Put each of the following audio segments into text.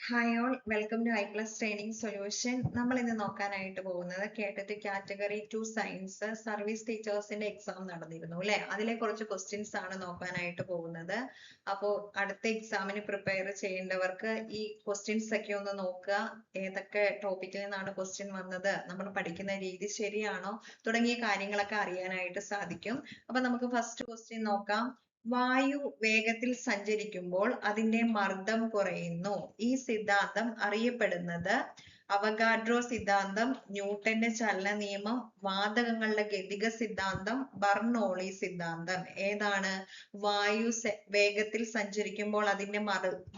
Hi all, welcome to ഐ+ training solution. നമ്മൾ ഇന്ന് നോക്കാനായിട്ട് പോകുന്നത് കേട്ടറ്റ് കാറ്റഗറി 2 സയൻസ് സർവീസ് ടീച്ചേഴ്സിന്റെ എക്സാം നടന്നിരുന്നു അല്ലെ, അതിലെ കുറച്ച് ക്വസ്റ്റ്യൻസ് ആണ് നോക്കാനായിട്ട് പോകുന്നത്. അപ്പോൾ അടുത്ത എക്സാമിന് പ്രിപ്പയർ ചെയ്യേണ്ടവർക്ക് ഈ ക്വസ്റ്റ്യൻസ് ഒക്കെ ഒന്ന് നോക്കുക. ഏതൊക്കെ ടോപ്പിക്കിൽ നിന്നാണ് ക്വസ്റ്റ്യൻ വന്നത്, നമ്മൾ പഠിക്കുന്ന രീതി ശരിയാണോ തുടങ്ങിയ കാര്യങ്ങളൊക്കെ അറിയാനായിട്ട് സാധിക്കും. അപ്പൊ നമുക്ക് ഫസ്റ്റ് ക്വസ്റ്റ്യൻ നോക്കാം. വായു വേഗത്തിൽ സഞ്ചരിക്കുമ്പോൾ അതിന്റെ മർദ്ദം കുറയുന്നു. ഈ സിദ്ധാന്തം അറിയപ്പെടുന്നത് അവഗാഡ്രോ സിദ്ധാന്തം, ന്യൂട്ടന്റെ ചലന നിയമം, വാതകങ്ങളുടെ ഗതിക സിദ്ധാന്തം, ബർണോളി സിദ്ധാന്തം. ഏതാണ്? വായു വേഗത്തിൽ സഞ്ചരിക്കുമ്പോൾ അതിന്റെ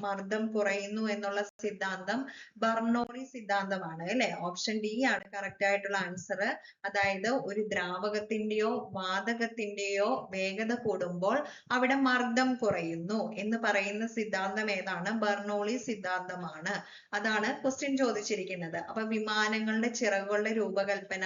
മർദ്ദം കുറയുന്നു എന്നുള്ള സിദ്ധാന്തം ബർണോളി സിദ്ധാന്തമാണ് അല്ലെ. ഓപ്ഷൻ ഡി ആണ് കറക്റ്റ് ആയിട്ടുള്ള ആൻസർ. അതായത് ഒരു ദ്രാവകത്തിന്റെയോ വാതകത്തിന്റെയോ വേഗത കൂടുമ്പോൾ അവിടെ മർദ്ദം കുറയുന്നു എന്ന് പറയുന്ന സിദ്ധാന്തം ഏതാണ്? ബർണോളി സിദ്ധാന്തമാണ്. അതാണ് ക്വസ്റ്റ്യൻ ചോദിച്ചിരിക്കുന്നത്. അപ്പൊ വിമാനങ്ങളുടെ ചിറകുകളുടെ രൂപകൽപ്പന,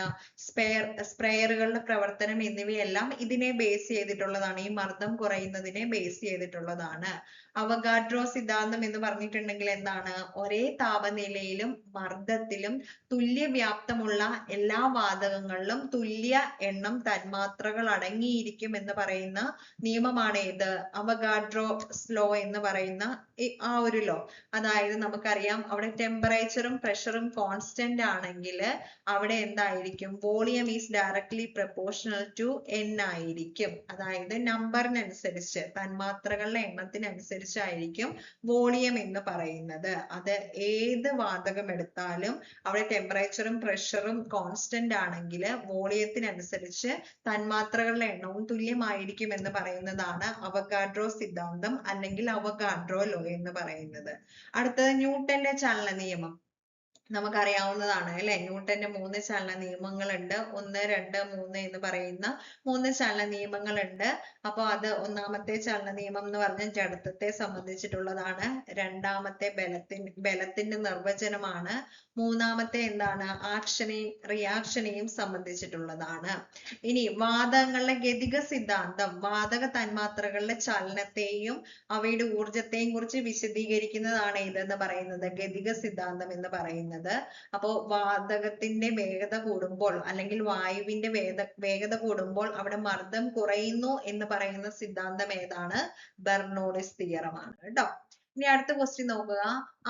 സ്പ്രെയറുകളുടെ പ്രവർത്തനം എന്നിവയെല്ലാം ഇതിനെ ബേസ് ചെയ്തിട്ടുള്ളതാണ്. ഈ മർദ്ദം കുറയുന്നതിനെ ബേസ് ചെയ്തിട്ടുള്ളതാണ്. അവഗാഡ്രോ സിദ്ധാന്തം എന്ന് പറഞ്ഞിട്ടുണ്ടെങ്കിൽ എന്താണ്? ഒരേ താപനിലയിലും മർദ്ദത്തിലും തുല്യ വ്യാപ്തമുള്ള എല്ലാ വാതകങ്ങളിലും തുല്യ എണ്ണം തന്മാത്രകൾ അടങ്ങിയിരിക്കും എന്ന് പറയുന്ന നിയമമാണ് ഏത്? അവഗാഡ്രോസ് ലോ എന്ന് പറയുന്ന ആ ഒരു ലോ. അതായത് നമുക്കറിയാം അവിടെ ടെമ്പറേച്ചറും പ്രഷറും കോൺസ്റ്റന്റ് ആണെങ്കിൽ അവിടെ എന്തായിരിക്കും? Volume is directly proportional to n ആയിരിക്കും. അതായത് നമ്പറിനനുസരിച്ച്, തന്മാത്രകളുടെ എണ്ണത്തിനനുസരിച്ചായിരിക്കും വോളിയം എന്ന് പറയുന്നത്. അത് ഏത് വാതകം എടുത്താലും അവിടെ ടെമ്പറേച്ചറും പ്രഷറും കോൺസ്റ്റന്റ് ആണെങ്കിൽ വോളിയത്തിനനുസരിച്ച് തന്മാത്രകളുടെ എണ്ണവും തുല്യമായിരിക്കും എന്ന് പറയുന്നതാണ് അവഗാഡ്രോ സിദ്ധാന്തം അല്ലെങ്കിൽ അവഗാഡ്രോ ലോ എന്ന് പറയുന്നത്. അടുത്തത് ന്യൂട്ടന്റെ ചലന നിയമം. നമുക്കറിയാവുന്നതാണ് അല്ലെ. ന്യൂട്ടന്റെ 3 ചലന നിയമങ്ങളുണ്ട്. 1, 2, 3 എന്ന് പറയുന്ന 3 ചലന നിയമങ്ങളുണ്ട്. അപ്പൊ അത് ഒന്നാമത്തെ ചലന നിയമം എന്ന് പറഞ്ഞാൽ ജഡത്വത്തെ സംബന്ധിച്ചിട്ടുള്ളതാണ്. രണ്ടാമത്തെ ബലത്തിന്റെ നിർവചനമാണ്. മൂന്നാമത്തെ എന്താണ്? ആക്ഷനെയും റിയാക്ഷനെയും സംബന്ധിച്ചിട്ടുള്ളതാണ്. ഇനി വാതകങ്ങളുടെ ഗതിക സിദ്ധാന്തം വാതക തന്മാത്രകളുടെ ചലനത്തെയും അവയുടെ ഊർജത്തെയും കുറിച്ച് വിശദീകരിക്കുന്നതാണ് ഇതെന്ന് പറയുന്നത് ഗതിക സിദ്ധാന്തം എന്ന് പറയുന്നത്. അപ്പോ വാതകത്തിന്റെ വേഗത കൂടുമ്പോൾ അല്ലെങ്കിൽ വായുവിന്റെ വേഗത കൂടുമ്പോൾ അവിടെ മർദ്ദം കുറയുന്നു എന്ന് പറയുന്ന സിദ്ധാന്തം ഏതാണ്? ബെർണോളിസ് തിയറമാണ് കേട്ടോ. ഇനി അടുത്ത ക്വസ്റ്റ്യൻ നോക്കുക.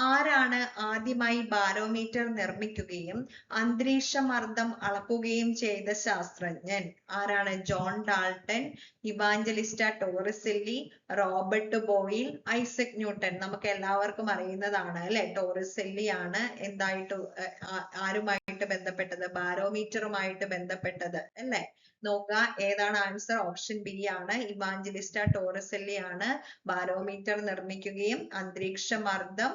ആരാണ് ആദ്യമായി ബാരോമീറ്റർ നിർമ്മിക്കുകയും അന്തരീക്ഷ മർദ്ദം അളക്കുകയും ചെയ്ത ശാസ്ത്രജ്ഞൻ? ആരാണ്? John Dalton, Evangelista Torricelli, Robert Boyle, Isaac Newton. നമുക്ക് എല്ലാവർക്കും അറിയുന്നതാണ് അല്ലെ. ടോറിസെല്ലി ആണ് എന്തായിട്ട് ആരുമായിട്ട് ബന്ധപ്പെട്ടത്? ബാരോമീറ്ററുമായിട്ട് ബന്ധപ്പെട്ടത് അല്ലെ. നോക്കുക ഏതാണ് ആൻസർ? ഓപ്ഷൻ ബി ആണ്. ഇവാഞ്ചലിസ്റ്റ ടോറിസെല്ലി ആണ് ബാരോമീറ്റർ നിർമ്മിക്കുകയും അന്തരീക്ഷ മർദ്ദം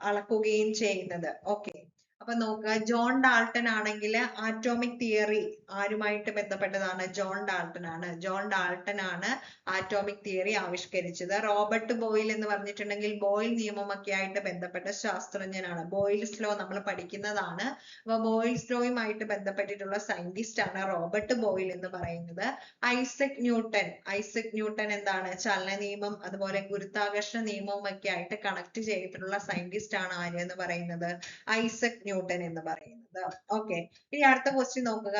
അളക്കുകയും ചെയ്യുന്നത്. ഓക്കെ, അപ്പൊ നോക്കുക. ജോൺ ഡാൾട്ടൺ ആണെങ്കിൽ ആറ്റോമിക് തിയറി ആരുമായിട്ട് ബന്ധപ്പെട്ടതാണ്? ജോൺ ഡാൾട്ടൺ ആണ്. ജോൺ ഡാൾട്ടൺ ആണ് ആറ്റോമിക് തിയറി ആവിഷ്കരിച്ചത്. റോബർട്ട് ബോയിൽ എന്ന് പറഞ്ഞിട്ടുണ്ടെങ്കിൽ ബോയിൽ നിയമമൊക്കെ ആയിട്ട് ബന്ധപ്പെട്ട ശാസ്ത്രജ്ഞനാണ്. ബോയിൽസ് ലോ നമ്മൾ പഠിക്കുന്നതാണ്. അപ്പൊ ബോയിൽസ് ലോയുമായിട്ട് ബന്ധപ്പെട്ടിട്ടുള്ള സയന്റിസ്റ്റ് ആണ് റോബർട്ട് ബോയിൽ എന്ന് പറയുന്നത്. ഐസക് ന്യൂട്ടൺ എന്താണ്? ചലന നിയമം അതുപോലെ ഗുരുത്വാകർഷണ നിയമവും ഒക്കെ ആയിട്ട് കണക്ട് ചെയ്തിട്ടുള്ള സയന്റിസ്റ്റ് ആണ് ആര് എന്ന് പറയുന്നത്? ഐസക് ന്യൂട്ടൺ എന്ന് പറയുന്നത്. ഓക്കെ, ഇനി അടുത്ത ക്വസ്റ്റ്യൻ നോക്കുക.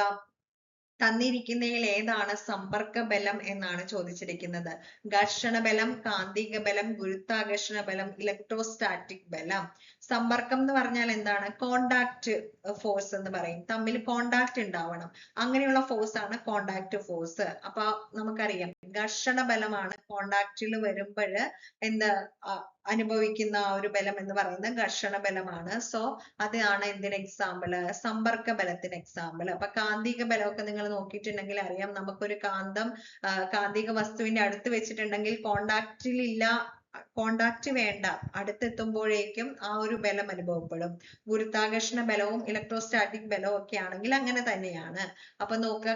തന്നിരിക്കുന്നതിൽ ഏതാണ് സമ്പർക്ക ബലം എന്നാണ് ചോദിച്ചിരിക്കുന്നത്. ഘർഷണ ബലം, കാന്തിക ബലം, ഗുരുത്വാകർഷണ ബലം, ഇലക്ട്രോസ്റ്റാറ്റിക് ബലം. സമ്പർക്കം എന്ന് പറഞ്ഞാൽ എന്താണ്? കോണ്ടാക്ട് ഫോഴ്സ് എന്ന് പറയും. തമ്മിൽ കോണ്ടാക്ട് ഉണ്ടാവണം. അങ്ങനെയുള്ള ഫോഴ്സ് ആണ് കോണ്ടാക്ട് ഫോഴ്സ്. അപ്പൊ നമുക്കറിയാം ഘർഷണ ബലമാണ് കോണ്ടാക്റ്റിൽ വരുമ്പോൾ എന്ത് അനുഭവിക്കുന്ന ആ ഒരു ബലം എന്ന് പറയുന്നത് ഘർഷണ ബലമാണ്. സോ അതാണ് എന്തിന് എക്സാമ്പിൾ? സമ്പർക്ക ബലത്തിന് എക്സാമ്പിൾ. അപ്പൊ കാന്തിക ബലമൊക്കെ നിങ്ങൾ നോക്കിയിട്ടുണ്ടെങ്കിൽ അറിയാം. നമുക്കൊരു കാന്തിക വസ്തുവിന്റെ അടുത്ത് വെച്ചിട്ടുണ്ടെങ്കിൽ കോണ്ടാക്ട് വേണ്ട, അടുത്തെത്തുമ്പോഴേക്കും ആ ഒരു ബലം അനുഭവപ്പെടും. ഗുരുത്വാകർഷണ ബലവും ഇലക്ട്രോസ്റ്റാറ്റിക് ബലവും ഒക്കെ ആണെങ്കിൽ അങ്ങനെ തന്നെയാണ്. അപ്പൊ നോക്കുക,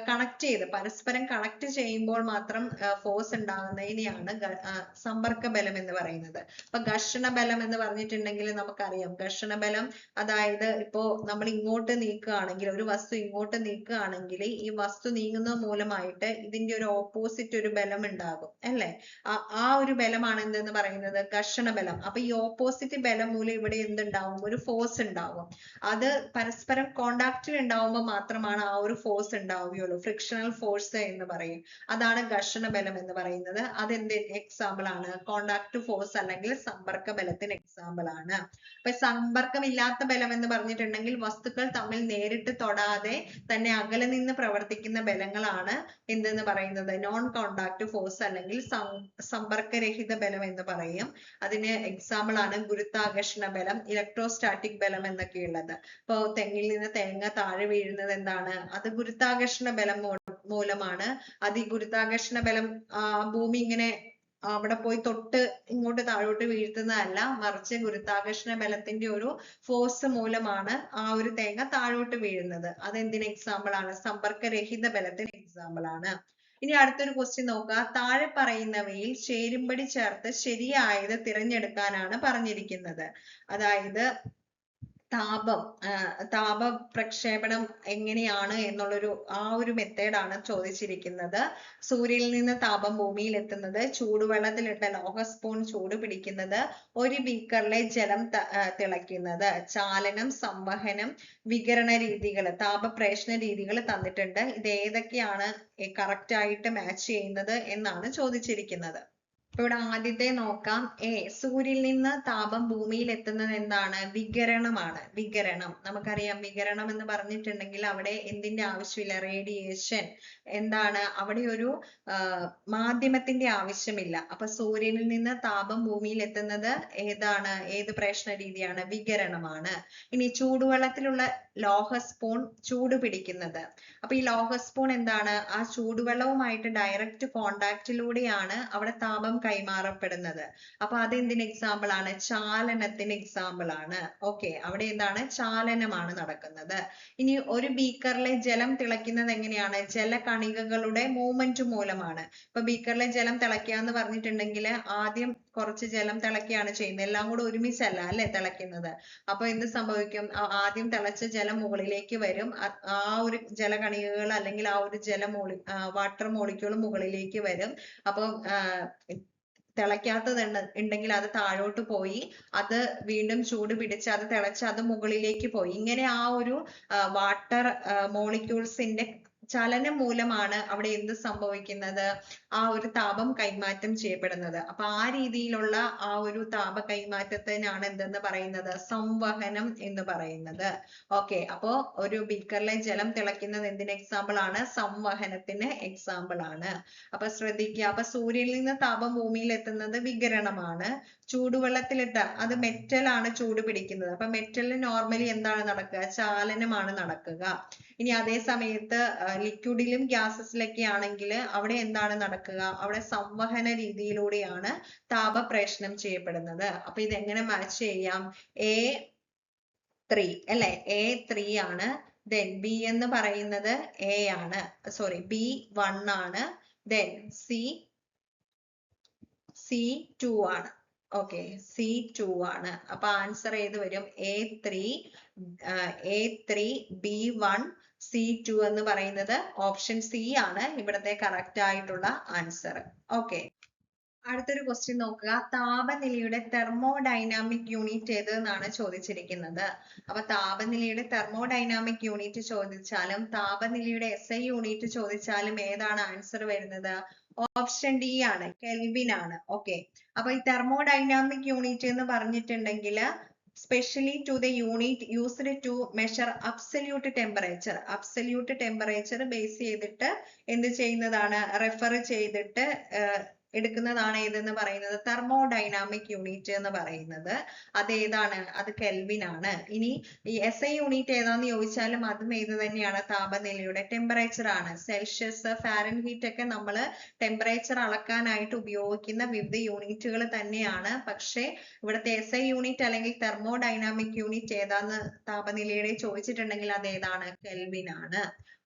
പരസ്പരം കണക്ട് ചെയ്യുമ്പോൾ മാത്രം ഫോഴ്സ് ഉണ്ടാകുന്നതിനെയാണ് സമ്പർക്ക ബലം എന്ന് പറയുന്നത്. അപ്പൊ ഘർഷണ ബലം എന്ന് പറഞ്ഞിട്ടുണ്ടെങ്കിൽ നമുക്കറിയാം ഘർഷണ ബലം അതായത് ഇപ്പോ നമ്മൾ ഇങ്ങോട്ട് നീക്കുകയാണെങ്കിൽ, ഒരു വസ്തു ഇങ്ങോട്ട് നീക്കുകയാണെങ്കിൽ ഈ വസ്തു നീങ്ങുന്നത് മൂലമായിട്ട് ഇതിന്റെ ഒരു ഓപ്പോസിറ്റ് ഒരു ബലം ഉണ്ടാകും അല്ലെ. ആ ഒരു ബലമാണ് എന്തെന്ന് പറയുന്നത്? പറയുന്നത്? ഘർഷണബലം. അപ്പൊ ഈ ഓപ്പോസിറ്റ് ബലം മൂലം ഇവിടെ എന്തുണ്ടാവും? ഒരു ഫോഴ്സ് ഉണ്ടാവും. അത് പരസ്പരം കോണ്ടാക്റ്റിൽ ഉണ്ടാവുമ്പോൾ മാത്രമാണ് ആ ഒരു ഫോഴ്സ് ഉണ്ടാവുകയുള്ളൂ. ഫ്രിക്ഷണൽ ഫോഴ്സ് എന്ന് പറയും. അതാണ് ഘർഷണ ബലം എന്ന് പറയുന്നത്. അതെന്ത് എക്സാമ്പിൾ ആണ്? കോണ്ടാക്ട് ഫോഴ്സ് അല്ലെങ്കിൽ സമ്പർക്ക ബലത്തിന് എക്സാമ്പിൾ ആണ്. അപ്പൊ സമ്പർക്കമില്ലാത്ത ബലം എന്ന് പറഞ്ഞിട്ടുണ്ടെങ്കിൽ വസ്തുക്കൾ തമ്മിൽ നേരിട്ട് തൊടാതെ തന്നെ അകലെ നിന്ന് പ്രവർത്തിക്കുന്ന ബലങ്ങളാണ് എന്തെന്ന് പറയുന്നത്? നോൺ കോണ്ടാക്ട് ഫോഴ്സ് അല്ലെങ്കിൽ സമ്പർക്കരഹിത ബലം എന്ന് പറയും. അതിന് എക്സാമ്പിൾ ആണ് ഗുരുത്വാകർഷണ ബലം, ഇലക്ട്രോസ്റ്റാറ്റിക് ബലം എന്നൊക്കെയുള്ളത്. ഇപ്പൊ തെങ്ങിൽ നിന്ന് തേങ്ങ താഴെ വീഴുന്നത് എന്താണ്? അത് ഗുരുത്വാകർഷണ ബലം മൂലമാണ്. അത് ഈ ഗുരുത്വാകർഷണ ബലം ഭൂമി ഇങ്ങനെ അവിടെ പോയി തൊട്ട് ഇങ്ങോട്ട് താഴോട്ട് വീഴ്ത്തുന്നതല്ല, മറിച്ച് ഗുരുത്വാകർഷണ ബലത്തിന്റെ ഒരു ഫോഴ്സ് മൂലമാണ് ആ ഒരു തേങ്ങ താഴോട്ട് വീഴുന്നത്. അതെന്തിന് എക്സാമ്പിൾ ആണ്? സമ്പർക്കരഹിത ബലത്തിന് എക്സാമ്പിൾ ആണ്. ഇനി അടുത്തൊരു ക്വസ്റ്റ്യൻ നോക്കുക. താഴെ പറയുന്നവയിൽ ചേരുംപടി ചേർത്ത് ശരിയായത് തിരഞ്ഞെടുക്കാനാണ് പറഞ്ഞിരിക്കുന്നത്. അതായത് താപ പ്രക്ഷേപണം എങ്ങനെയാണ് എന്നുള്ളൊരു ഒരു മെത്തേഡാണ് ചോദിച്ചിരിക്കുന്നത്. സൂര്യനിൽ നിന്ന് താപം ഭൂമിയിൽ എത്തുന്നത്, ചൂടുവെള്ളത്തിലിട്ട ലോഹ സ്പൂൺ ചൂട് പിടിക്കുന്നത്, ഒരു ബീക്കറിലെ ജലം തിളയ്ക്കുന്നത്, ചാലനം, സംവഹനം, വികിരണ രീതികൾ, താപപ്രേഷണ രീതികൾ തന്നിട്ടുണ്ട്. ഇത് ഏതൊക്കെയാണ് കറക്റ്റ് ആയിട്ട് മാച്ച് ചെയ്യുന്നത് എന്നാണ് ചോദിച്ചിരിക്കുന്നത്. ഇവിടെ ആദ്യത്തെ നോക്കാം. സൂര്യനിൽ നിന്ന് താപം ഭൂമിയിൽ എത്തുന്നത് എന്താണ്? വികിരണമാണ്. വികിരണം നമുക്കറിയാം. വികിരണം എന്ന് പറഞ്ഞിട്ടുണ്ടെങ്കിൽ അവിടെ എന്തിന്റെ ആവശ്യമില്ല? റേഡിയേഷൻ. എന്താണ്? അവിടെ ഒരു മാധ്യമത്തിന്റെ ആവശ്യമില്ല. അപ്പൊ സൂര്യനിൽ നിന്ന് താപം ഭൂമിയിൽ എത്തുന്നത് ഏതാണ്? ഏത് പ്രേഷണ രീതിയാണ്? വികിരണമാണ്. ഇനി ചൂടുവെള്ളത്തിലുള്ള ലോഹ സ്പൂൺ ചൂട് പിടിക്കുന്നത്. അപ്പൊ ഈ ലോഹ സ്പൂൺ എന്താണ്? ആ ചൂടുവെള്ളവുമായിട്ട് ഡയറക്റ്റ് കോണ്ടാക്റ്റിലൂടെയാണ് അവിടെ താപം കൈമാറപ്പെടുന്നത്. അപ്പൊ അതെന്തിന് എക്സാമ്പിൾ ആണ്? ചാലനത്തിന് എക്സാമ്പിൾ ആണ്. ഓക്കെ, അവിടെ എന്താണ്? ചാലനമാണ് നടക്കുന്നത്. ഇനി ഒരു ബീക്കറിലെ ജലം തിളയ്ക്കുന്നത് എങ്ങനെയാണ്? ജലകണികകളുടെ മൂവ്മെന്റ് മൂലമാണ്. ഇപ്പൊ ബീക്കറിലെ ജലം തിളയ്ക്കുക എന്ന് പറഞ്ഞിട്ടുണ്ടെങ്കിൽ ആദ്യം കുറച്ച് ജലം തിളയ്ക്കുകയാണ് ചെയ്യുന്നത്. എല്ലാം കൂടെ ഒരുമിച്ചല്ല അല്ലെ തിളയ്ക്കുന്നത്. അപ്പൊ എന്ത് സംഭവിക്കും? ആദ്യം തിളച്ച ജലം മുകളിലേക്ക് വരും. ആ ഒരു ജലകണികകൾ അല്ലെങ്കിൽ ആ ഒരു വാട്ടർ മോളിക്യൂൾ മുകളിലേക്ക് വരും. അപ്പൊ തിളയ്ക്കാത്തത് ഉണ്ടെങ്കിൽ അത് താഴോട്ട് പോയി, അത് വീണ്ടും ചൂട് പിടിച്ച് അത് തിളച്ച് അത് മുകളിലേക്ക് പോയി. ഇങ്ങനെ ആ ഒരു വാട്ടർ മോളിക്യൂൾസിന്റെ ചലനം മൂലമാണ് അവിടെ എന്ത് സംഭവിക്കുന്നത്? ആ ഒരു താപം കൈമാറ്റം ചെയ്യപ്പെടുന്നത്. അപ്പൊ ആ രീതിയിലുള്ള ആ ഒരു താപ കൈമാറ്റത്തിനാണ് എന്തെന്ന് പറയുന്നത്? സംവഹനം എന്ന് പറയുന്നത്. ഓക്കെ, അപ്പോ ഒരു ബീക്കറിലെ ജലം തിളയ്ക്കുന്നത് എന്തിന് എക്സാമ്പിൾ ആണ്? സംവഹനത്തിന് എക്സാമ്പിൾ ആണ്. അപ്പൊ ശ്രദ്ധിക്കുക. അപ്പൊ സൂര്യനിൽ നിന്ന് താപം ഭൂമിയിൽ എത്തുന്നത് വികിരണമാണ്. ചൂടുവെള്ളത്തിലിട്ട് അത് മെറ്റൽ ആണ് ചൂട് പിടിക്കുന്നത്. അപ്പൊ മെറ്റലിന് നോർമലി എന്താണ് നടക്കുക? ചാലനമാണ് നടക്കുക. ഇനി അതേ സമയത്ത് ലിക്വിഡിലും ഗ്യാസസിലൊക്കെ ആണെങ്കിൽ അവിടെ എന്താണ് നടക്കുക? അവിടെ സംവഹന രീതിയിലൂടെയാണ് താപപ്രേഷണം ചെയ്യപ്പെടുന്നത്. അപ്പൊ ഇത് എങ്ങനെ മാച്ച് ചെയ്യാം? A3 അല്ലെ? A3 ആണ്. then B എന്ന് പറയുന്നത് A ആണ്. സോറി, B1 ആണ്. then C2 ആണ്. ഓക്കെ, C2 ആണ്. അപ്പൊ ആൻസർ ഏത് വരും? A3 B1 C2 എന്ന് പറയുന്നത് ഓപ്ഷൻ സി ആണ് ഇവിടുത്തെ കറക്റ്റ് ആയിട്ടുള്ള ആൻസർ. ഓക്കെ, അടുത്തൊരു ക്വസ്റ്റ്യൻ നോക്കുക. താപനിലയുടെ തെർമോഡൈനാമിക് യൂണിറ്റ് ഏത് എന്നാണ് ചോദിച്ചിരിക്കുന്നത്. അപ്പൊ താപനിലയുടെ തെർമോഡൈനാമിക് യൂണിറ്റ് ചോദിച്ചാലും താപനിലയുടെ SI യൂണിറ്റ് ചോദിച്ചാലും ഏതാണ് ആൻസർ വരുന്നത്? ഓപ്ഷൻ ഡി ആണ്, കെൽവിൻ ആണ്. ഓക്കെ, അപ്പൊ ഈ തെർമോഡൈനാമിക് യൂണിറ്റ് എന്ന് പറഞ്ഞിട്ടുണ്ടെങ്കിൽ specially to the unit used to measure absolute temperature. absolute temperature base ചെയ്തിട്ട് എന്ത് ചെയ്യുന്നതാണ്? റെഫർ ചെയ്തിട്ട് എടുക്കുന്നതാണ് ഏതെന്ന് പറയുന്നത്? തെർമോഡൈനാമിക് യൂണിറ്റ് എന്ന് പറയുന്നത്. അതേതാണ്? അത് കെൽവിൻ ആണ്. ഇനി ഈ SI യൂണിറ്റ് ഏതാന്ന് ചോദിച്ചാലും അതും ഏത് തന്നെയാണ്? താപനിലയുടെ ടെമ്പറേച്ചർ ആണ്. സെൽഷ്യസ്, ഫാരൻഹീറ്റ് ഒക്കെ നമ്മൾ ടെമ്പറേച്ചർ അളക്കാനായിട്ട് ഉപയോഗിക്കുന്ന വിവിധ യൂണിറ്റുകൾ തന്നെയാണ്. പക്ഷേ ഇവിടുത്തെ SI യൂണിറ്റ് അല്ലെങ്കിൽ തെർമോഡൈനാമിക് യൂണിറ്റ് ഏതാന്ന് താപനിലയുടെ ചോദിച്ചിട്ടുണ്ടെങ്കിൽ അത് ഏതാണ്? കെൽവിൻ ആണ്.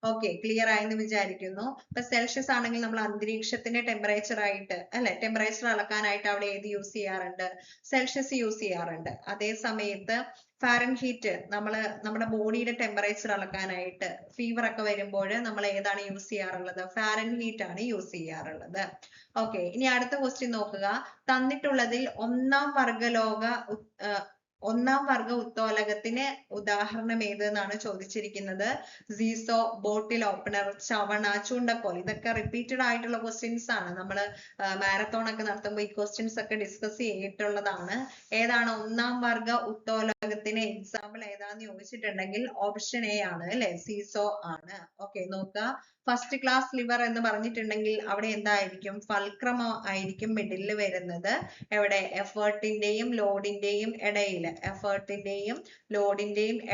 ഓക്കെ, ക്ലിയർ ആയെന്ന് വിചാരിക്കുന്നു. ഇപ്പൊ സെൽഷ്യസ് ആണെങ്കിൽ നമ്മൾ അന്തരീക്ഷത്തിന്റെ ടെമ്പറേച്ചർ ആയിട്ട് അല്ലെ, ടെമ്പറേച്ചർ അളക്കാനായിട്ട് അവിടെ ഏത് യൂസ് ചെയ്യാറുണ്ട്? സെൽഷ്യസ് യൂസ് ചെയ്യാറുണ്ട്. അതേ സമയത്ത് ഫാരൻഹീറ്റ് നമ്മുടെ ബോഡിയുടെ ടെമ്പറേച്ചർ അളക്കാനായിട്ട് ഫീവർ ഒക്കെ വരുമ്പോൾ നമ്മൾ ഏതാണ് യൂസ് ചെയ്യാറുള്ളത്? ഫാരൻഹീറ്റ് ആണ് യൂസ് ചെയ്യാറുള്ളത്. ഓക്കെ, ഇനി അടുത്ത ക്വസ്റ്റ്യൻ നോക്കുക. തന്നിട്ടുള്ളതിൽ ഒന്നാം വർഗ ഉത്തോലകത്തിന് ഉദാഹരണം ഏത് എന്നാണ് ചോദിച്ചിരിക്കുന്നത്. സീസോ, ബോട്ടിൽ ഓപ്പണർ, ചവണ, ചൂണ്ടക്കോൽ. ഇതൊക്കെ റിപ്പീറ്റഡ് ആയിട്ടുള്ള ക്വസ്റ്റ്യൻസ് ആണ്. നമ്മൾ മാരത്തോൺ ഒക്കെ നടത്തുമ്പോൾ ഈ ക്വസ്റ്റ്യൻസ് ഒക്കെ ഡിസ്കസ് ചെയ്തിട്ടുള്ളതാണ്. ഏതാണ് ഒന്നാം വർഗ ഉത്തോലകത്തിന് എക്സാമ്പിൾ ഏതാന്ന് ചോദിച്ചിട്ടുണ്ടെങ്കിൽ ഓപ്ഷൻ എ ആണ് അല്ലെ, സീസോ ആണ്. ഓക്കെ, നോക്കുക. ഫസ്റ്റ് ക്ലാസ് ലിവർ എന്ന് പറഞ്ഞിട്ടുണ്ടെങ്കിൽ അവിടെ എന്തായിരിക്കും? ഫൾക്രം ആയിരിക്കും മിഡിൽ വരുന്നത്. എവിടെ? എഫേർട്ടിന്റെയും ലോഡിന്റെയും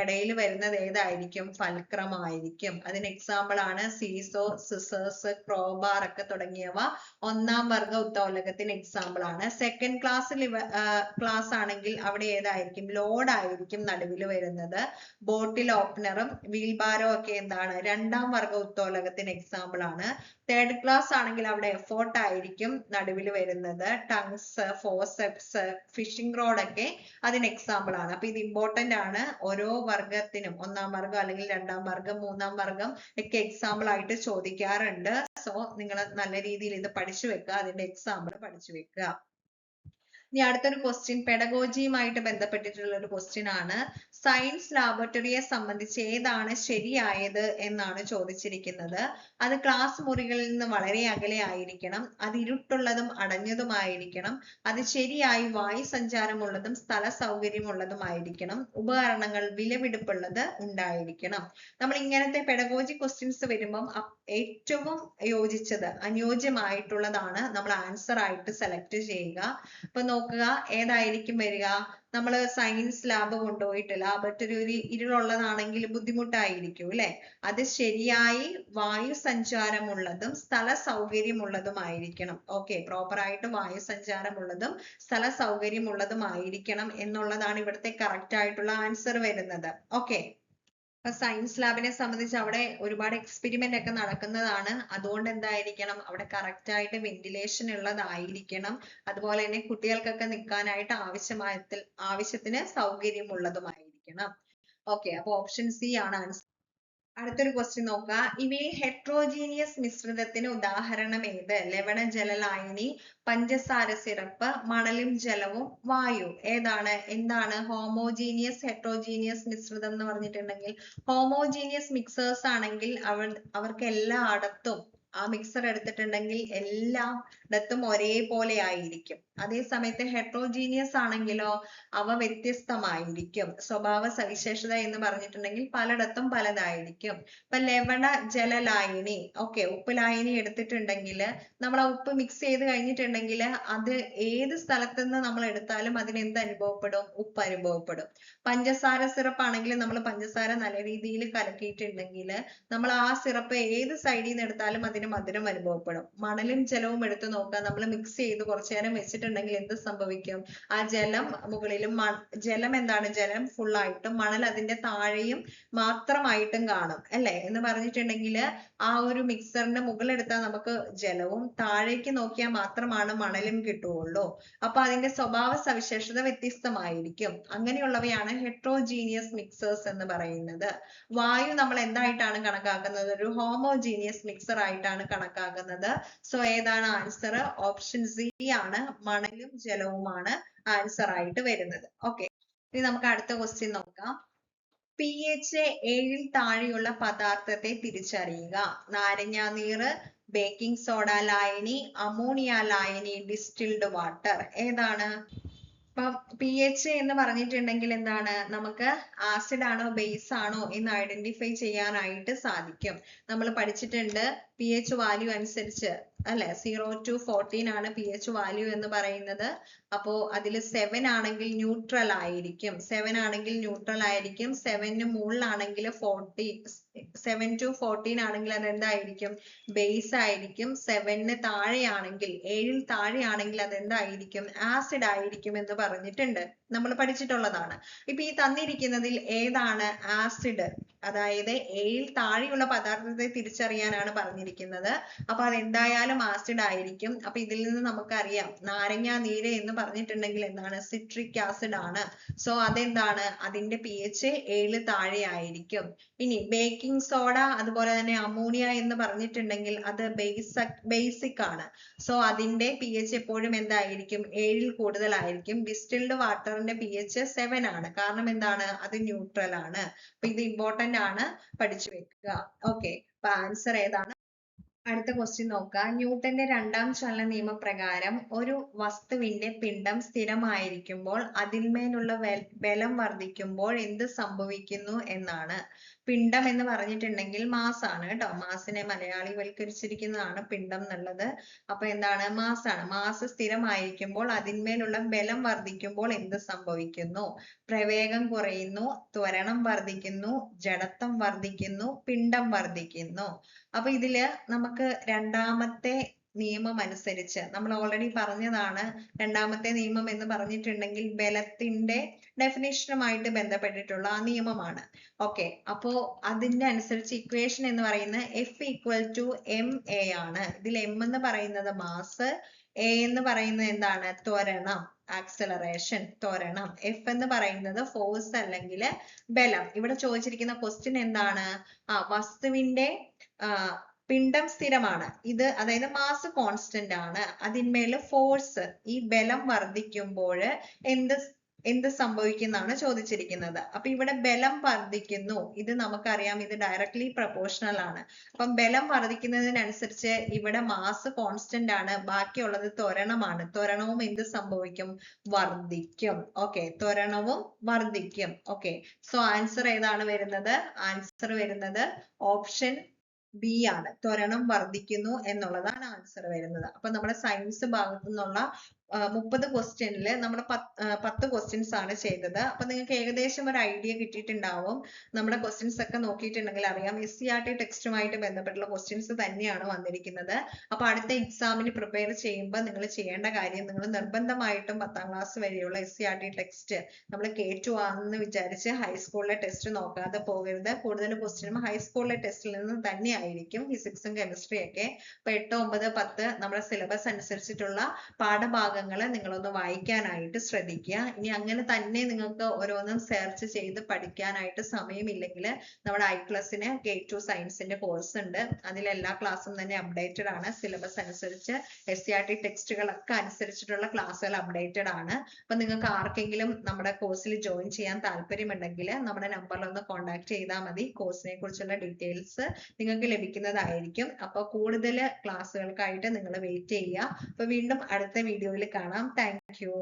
ഇടയിൽ വരുന്നത് ഏതായിരിക്കും? ഫൾക്രം ആയിരിക്കും. അതിന് എക്സാമ്പിൾ ആണ് സീസോ, സിസേഴ്സ്, ക്രോബാർ ഒക്കെ തുടങ്ങിയവ ഒന്നാം വർഗ ഉത്തോലകത്തിന് എക്സാമ്പിൾ ആണ്. സെക്കൻഡ് ക്ലാസ് ആണെങ്കിൽ അവിടെ ഏതായിരിക്കും? ലോഡ് ആയിരിക്കും നടുവിൽ വരുന്നത്. ബോട്ടിൽ ഓപ്പണറും വീൽബാരോ ഒക്കെ എന്താണ്? രണ്ടാം വർഗ ഉത്തോലകത്തിന് എക്സാമ്പിൾ ആണ്. തേർഡ് ക്ലാസ് ആണെങ്കിൽ അവിടെ എഫോർട്ട് ആയിരിക്കും നടുവിൽ വരുന്നത്. ടങ്സ്, ഫോസെപ്സ്, ഫിഷിംഗ് റോഡ് ഒക്കെ അതിന് എക്സാമ്പിൾ ആണ്. അപ്പൊ ഇത് ഇമ്പോർട്ടന്റ് ആണ്. ഓരോ വർഗത്തിനും ഒന്നാം വർഗം അല്ലെങ്കിൽ രണ്ടാം വർഗം, മൂന്നാം വർഗം ഒക്കെ എക്സാമ്പിൾ ആയിട്ട് ചോദിക്കാറുണ്ട്. സോ നിങ്ങൾ നല്ല രീതിയിൽ ഇത് പഠിച്ചു വെക്കുക, അതിന്റെ എക്സാമ്പിൾ പഠിച്ചു വെക്കുക. ഇനി അടുത്തൊരു ക്വസ്റ്റ്യൻ പെഡഗോജിയുമായിട്ട് ബന്ധപ്പെട്ടിട്ടുള്ള ഒരു ക്വസ്റ്റ്യൻ ആണ്. സയൻസ് ലാബോറട്ടറിയെ സംബന്ധിച്ച് ഏതാണ് ശരിയായത് എന്നാണ് ചോദിച്ചിരിക്കുന്നത്. അത് ക്ലാസ് മുറികളിൽ നിന്ന് വളരെ അകലെ ആയിരിക്കണം, അത് ഇരുട്ടുള്ളതും അടഞ്ഞതുമായിരിക്കണം, അത് ശരിയായി വായു സഞ്ചാരമുള്ളതും സ്ഥല സൗകര്യമുള്ളതുമായിരിക്കണം, ഉപകരണങ്ങൾ വിലപിടിപ്പുള്ളത് ഉണ്ടായിരിക്കണം. നമ്മൾ ഇങ്ങനത്തെ പെഡഗോജി ക്വസ്റ്റ്യൻസ് വരുമ്പം ഏറ്റവും യോജിച്ചത്, അനുയോജ്യമായിട്ടുള്ളതാണ് നമ്മൾ ആൻസർ ആയിട്ട് സെലക്ട് ചെയ്യുക. അപ്പൊ നോക്കുക, ഏതായിരിക്കും വരിക? നമ്മൾ സയൻസ് ലാബ് കൊണ്ടുപോയിട്ട് ലാബറട്ടറി ഒരു ഇരുളുള്ളതാണെങ്കിൽ ബുദ്ധിമുട്ടായിരിക്കും അല്ലെ. അത് ശരിയായി വായു സഞ്ചാരമുള്ളതും സ്ഥല സൗകര്യമുള്ളതുമായിരിക്കണം. ഓക്കെ, പ്രോപ്പർ ആയിട്ട് വായു സഞ്ചാരമുള്ളതും സ്ഥല സൗകര്യമുള്ളതുമായിരിക്കണം എന്നുള്ളതാണ് ഇവിടുത്തെ കറക്റ്റ് ആയിട്ടുള്ള ആൻസർ വരുന്നത്. ഓക്കെ, അപ്പൊ സയൻസ് ലാബിനെ സംബന്ധിച്ച് അവിടെ ഒരുപാട് എക്സ്പെരിമെന്റ് ഒക്കെ നടക്കുന്നതാണ്. അതുകൊണ്ട് എന്തായിരിക്കണം? അവിടെ കറക്റ്റ് ആയിട്ട് വെന്റിലേഷൻ ഉള്ളതായിരിക്കണം. അതുപോലെ തന്നെ കുട്ടികൾക്കൊക്കെ നിൽക്കാനായിട്ട് ആവശ്യത്തിന് സൗകര്യമുള്ളതുമായിരിക്കണം. ഓക്കെ, അപ്പൊ ഓപ്ഷൻ സി ആണ് ആൻസർ. അടുത്തൊരു ക്വസ്റ്റ്യൻ നോക്കുക. ഇവയിൽ ഹെട്രോജീനിയസ് മിശ്രിതത്തിന് ഉദാഹരണം ഏത്? ലവണ ജലലായനി, പഞ്ചസാര സിറപ്പ്, മണലും ജലവും, വായു. എന്താണ് ഹോമോജീനിയസ് ഹെട്രോജീനിയസ് മിശ്രിതം എന്ന് പറഞ്ഞിട്ടുണ്ടെങ്കിൽ? ഹോമോജീനിയസ് മിക്സേഴ്സ് ആണെങ്കിൽ അവർക്ക് എല്ലായിടത്തും ആ മിക്സർ എടുത്തിട്ടുണ്ടെങ്കിൽ എല്ലായിടത്തും ഒരേപോലെ ആയിരിക്കും. അതേ സമയത്ത് ഹെട്രോജീനിയസ് ആണെങ്കിലോ അവ വ്യത്യസ്തമായിരിക്കും. സ്വഭാവ സവിശേഷത എന്ന് പറഞ്ഞിട്ടുണ്ടെങ്കിൽ പലയിടത്തും പലതായിരിക്കും. ഇപ്പൊ ലവണ ജലലായനി, ഓക്കെ, ഉപ്പ് ലായനി എടുത്തിട്ടുണ്ടെങ്കിൽ നമ്മൾ ആ ഉപ്പ് മിക്സ് ചെയ്ത് കഴിഞ്ഞിട്ടുണ്ടെങ്കിൽ അത് ഏത് സ്ഥലത്ത് നിന്ന് നമ്മൾ എടുത്താലും അതിന് എന്ത് അനുഭവപ്പെടും? ഉപ്പ് അനുഭവപ്പെടും. പഞ്ചസാര സിറപ്പ് ആണെങ്കിൽ നമ്മൾ പഞ്ചസാര നല്ല രീതിയിൽ കലക്കിയിട്ടുണ്ടെങ്കിൽ നമ്മൾ ആ സിറപ്പ് ഏത് സൈഡിൽ നിന്ന് എടുത്താലും അതിന് മധുരം അനുഭവപ്പെടും. മണലും ജലവും എടുത്തു നോക്കുക, നമ്മൾ മിക്സ് ചെയ്ത് കുറച്ചു നേരം വെച്ചിട്ടുണ്ടെങ്കിൽ എന്ത് സംഭവിക്കും? ആ ജലം മുകളിലും ജലം ജലം full ആയിട്ടും മണൽ അതിന്റെ താഴെയും മാത്രമായിട്ടും കാണും അല്ലെ. എന്ന് പറഞ്ഞിട്ടുണ്ടെങ്കിൽ ആ ഒരു മിക്സറിന്റെ മുകളെടുത്താൽ നമുക്ക് ജലവും താഴേക്ക് നോക്കിയാൽ മാത്രമാണ് മണലും കിട്ടുകയുള്ളൂ. അപ്പൊ അതിന്റെ സ്വഭാവ സവിശേഷത വ്യത്യസ്തമായിരിക്കും. അങ്ങനെയുള്ളവയാണ് ഹെട്രോജീനിയസ് മിക്സേഴ്സ് എന്ന് പറയുന്നത്. വായു നമ്മൾ എന്തായിട്ടാണ് കണക്കാക്കുന്നത്? ഒരു ഹോമോജീനിയസ് മിക്സർ ആയിട്ടാണ് കണക്കാക്കുന്നത്. സോ ഏതാണ് ആൻസർ? ഓപ്ഷൻ സി ആണ്, മണലും ജലവുമാണ് ആൻസർ ആയിട്ട് വരുന്നത്. ഓക്കെ, ഇനി നമുക്ക് അടുത്ത ക്വസ്റ്റ്യൻ നോക്കാം. pH 7 താഴെയുള്ള പദാർത്ഥത്തെ തിരിച്ചറിയുക. നാരങ്ങാനീര്, ബേക്കിംഗ് സോഡ ലായനി, അമോണിയ ലായനി, ഡിസ്റ്റിൽഡ് വാട്ടർ. ഏതാണ്? ഇപ്പം pH എന്ന് പറഞ്ഞിട്ടുണ്ടെങ്കിൽ എന്താണ്? നമുക്ക് ആസിഡ് ആണോ ബേസ് ആണോ എന്ന് ഐഡന്റിഫൈ ചെയ്യാനായിട്ട് സാധിക്കും. നമ്മൾ പഠിച്ചിട്ടുണ്ട് pH വാല്യൂ അനുസരിച്ച് അല്ലെ, 0 to 14 ആണ് pH വാല്യൂ എന്ന് പറയുന്നത്. അപ്പോ അതിൽ 7 ആണെങ്കിൽ ന്യൂട്രൽ ആയിരിക്കും. 7 ആണെങ്കിൽ ന്യൂട്രൽ ആയിരിക്കും. 7 മുകളിലാണെങ്കിൽ 7 to 14 ആണെങ്കിൽ അത് എന്തായിരിക്കും? ബേസ് ആയിരിക്കും. 7 താഴെയാണെങ്കിൽ 7 താഴെയാണെങ്കിൽ അത് എന്തായിരിക്കും? ആസിഡ് ആയിരിക്കും എന്ന് പറഞ്ഞിട്ടുണ്ട്. നമ്മൾ പഠിച്ചിട്ടുള്ളതാണ്. ഇപ്പൊ ഈ തന്നിരിക്കുന്നതിൽ ഏതാണ് ആസിഡ്, അതായത് എയിൽ താഴെയുള്ള പദാർത്ഥത്തെ തിരിച്ചറിയാനാണ് പറഞ്ഞിരിക്കുന്നത്. അപ്പൊ അതെന്തായാലും ആസിഡ് ആയിരിക്കും. അപ്പൊ ഇതിൽ നിന്ന് നമുക്കറിയാം നാരങ്ങ നീര് എന്ന് പറഞ്ഞിട്ടുണ്ടെങ്കിൽ എന്താണ്, സിട്രിക് ആസിഡ് ആണ്. സോ അതെന്താണ്, അതിന്റെ pH 7 താഴെ ആയിരിക്കും. ഇനി ബേക്കിംഗ് സോഡ അതുപോലെ തന്നെ അമോണിയ എന്ന് പറഞ്ഞിട്ടുണ്ടെങ്കിൽ അത് ബേസിക് ആണ്. സോ അതിന്റെ pH എപ്പോഴും എന്തായിരിക്കും, 7 കൂടുതലായിരിക്കും. ഡിസ്റ്റിൽഡ് വാട്ടറിന്റെ pH 7 ആണ്. കാരണം എന്താണ്, അത് ന്യൂട്രൽ ആണ്. അപ്പൊ ഇത് ഇമ്പോർട്ടന്റ് ആണ്, പഠിച്ചു വെക്കുക. ഓക്കെ, അപ്പൊ ആൻസർ ഏതാണ്? അടുത്ത ക്വസ്റ്റ്യൻ നോക്കുക. ന്യൂട്ടന്റെ രണ്ടാം ചലന നിയമപ്രകാരം ഒരു വസ്തുവിന്റെ പിണ്ഡം സ്ഥിരമായിരിക്കുമ്പോൾ അതിന്മേലുള്ള ബലം വർദ്ധിക്കുമ്പോൾ എന്ത് സംഭവിക്കുന്നു എന്നാണ്. പിണ്ഡം എന്ന് പറഞ്ഞിട്ടുണ്ടെങ്കിൽ മാസ് ആണ് കേട്ടോ. മാസിനെ മലയാളിവൽക്കരിച്ചിരിക്കുന്നതാണ് പിണ്ഡം എന്നുള്ളത്. അപ്പൊ എന്താണ്, മാസ് ആണ്. മാസ് സ്ഥിരമായിരിക്കുമ്പോൾ അതിന്മേലുള്ള ബലം വർദ്ധിക്കുമ്പോൾ എന്ത് സംഭവിക്കുന്നു? പ്രവേഗം കുറയുന്നു, ത്വരണം വർദ്ധിക്കുന്നു, ജഡത്വം വർദ്ധിക്കുന്നു, പിണ്ഡം വർദ്ധിക്കുന്നു. അപ്പൊ ഇതില് നമുക്ക് രണ്ടാമത്തെ നിയമം അനുസരിച്ച് നമ്മൾ ഓൾറെഡി പറഞ്ഞതാണ്. രണ്ടാമത്തെ നിയമം എന്ന് പറഞ്ഞിട്ടുണ്ടെങ്കിൽ ബലത്തിന്റെ ഡെഫിനേഷനുമായിട്ട് ബന്ധപ്പെട്ടിട്ടുള്ള ആ നിയമമാണ്. ഓക്കെ, അപ്പോ അതിന്റെ അനുസരിച്ച് ഇക്വേഷൻ എന്ന് പറയുന്നത് F = ma ആണ്. ഇതിൽ m എന്ന് പറയുന്നത് മാസ്, a എന്ന് പറയുന്നത് എന്താണ്, ത്വരണം, ആക്സലറേഷൻ, ത്വരണം. F എന്ന് പറയുന്നത് ഫോഴ്സ് അല്ലെങ്കിൽ ബലം. ഇവിടെ ചോദിച്ചിരിക്കുന്ന ക്വസ്റ്റ്യൻ എന്താണ്, വസ്തുവിന്റെ പിണ്ഡം സ്ഥിരമാണ്, ഇത് അതായത് മാസ് കോൺസ്റ്റന്റ് ആണ്, അതിന്മേൽ ഫോഴ്സ്, ഈ ബലം വർദ്ധിക്കുമ്പോൾ എന്ത് സംഭവിക്കുന്നതാണ് ചോദിച്ചിരിക്കുന്നത്. അപ്പൊ ഇവിടെ ബലം വർദ്ധിക്കുന്നു, ഇത് നമുക്കറിയാം, ഇത് ഡയറക്ട്ലി പ്രൊപ്പോർഷണൽ ആണ്. അപ്പം ബലം വർദ്ധിക്കുന്നതിനനുസരിച്ച് ഇവിടെ മാസ് കോൺസ്റ്റന്റ് ആണ്, ബാക്കിയുള്ളത് ത്വരണമാണ്. ത്വരണവും എന്ത് സംഭവിക്കും, വർദ്ധിക്കും. ഓക്കെ, ത്വരണവും വർദ്ധിക്കും. ഓക്കെ, സോ ആൻസർ ഏതാണ് വരുന്നത്? ആൻസർ വരുന്നത് ഓപ്ഷൻ ബി ആണ്. ത്വരണം വർദ്ധിക്കുന്നു എന്നുള്ളതാണ് ആൻസർ വരുന്നത്. അപ്പൊ നമ്മുടെ സയൻസ് ഭാഗത്തു നിന്നുള്ള 30 ക്വസ്റ്റ്യനിൽ നമ്മൾ 10 ക്വസ്റ്റ്യൻസ് ആണ് ചെയ്തത്. അപ്പൊ നിങ്ങൾക്ക് ഏകദേശം ഒരു ഐഡിയ കിട്ടിയിട്ടുണ്ടാവും. നമ്മുടെ ക്വസ്റ്റ്യൻസ് ഒക്കെ നോക്കിയിട്ടുണ്ടെങ്കിൽ അറിയാം SCERT ടെക്സ്റ്റുമായിട്ട് ബന്ധപ്പെട്ടുള്ള ക്വസ്റ്റ്യൻസ് തന്നെയാണ് വന്നിരിക്കുന്നത്. അപ്പൊ അടുത്ത എക്സാമിന് പ്രിപ്പയർ ചെയ്യുമ്പോൾ നിങ്ങൾ ചെയ്യേണ്ട കാര്യം, നിങ്ങൾ നിർബന്ധമായിട്ടും 10ാം ക്ലാസ് വരെയുള്ള SCERT ടെക്സ്റ്റ് നമ്മൾ K2 ആണെന്ന് വിചാരിച്ച് ഹൈസ്കൂളിലെ ടെസ്റ്റ് നോക്കാതെ പോകരുത്. കൂടുതൽ ക്വസ്റ്റ്യനും ഹൈസ്കൂളിലെ ടെസ്റ്റിൽ നിന്ന് തന്നെ ആയിരിക്കും, ഫിസിക്സും കെമിസ്ട്രിയും ഒക്കെ. അപ്പൊ 8, 9, 10 നമ്മുടെ സിലബസ് അനുസരിച്ചിട്ടുള്ള പാഠഭാഗങ്ങൾ നിങ്ങളൊന്ന് വായിക്കാനായിട്ട് ശ്രദ്ധിക്കുക. ഇനി അങ്ങനെ തന്നെ നിങ്ങൾക്ക് ഓരോന്നും സെർച്ച് ചെയ്ത് പഠിക്കാനായിട്ട് സമയമില്ലെങ്കിൽ നമ്മുടെ iPlusന് K2 സയൻസിന്റെ കോഴ്സ് ഉണ്ട്. അതിൽ എല്ലാ ക്ലാസ്സും തന്നെ അപ്ഡേറ്റഡ് ആണ്. സിലബസ് അനുസരിച്ച് SCERT ടെക്സ്റ്റുകളൊക്കെ അനുസരിച്ചിട്ടുള്ള ക്ലാസ്സുകൾ അപ്ഡേറ്റഡ് ആണ്. അപ്പൊ നിങ്ങൾക്ക് ആർക്കെങ്കിലും നമ്മുടെ കോഴ്സിൽ ജോയിൻ ചെയ്യാൻ താല്പര്യമുണ്ടെങ്കിൽ നമ്മുടെ നമ്പറിൽ ഒന്ന് കോൺടാക്ട് ചെയ്താൽ മതി. കോഴ്സിനെ കുറിച്ചുള്ള ഡീറ്റെയിൽസ് നിങ്ങൾക്ക് ലഭിക്കുന്നതായിരിക്കും. അപ്പൊ കൂടുതൽ ക്ലാസ്സുകൾക്കായിട്ട് നിങ്ങൾ വെയിറ്റ് ചെയ്യുക. അപ്പൊ വീണ്ടും അടുത്ത വീഡിയോയിൽ കാണാം. Thank you.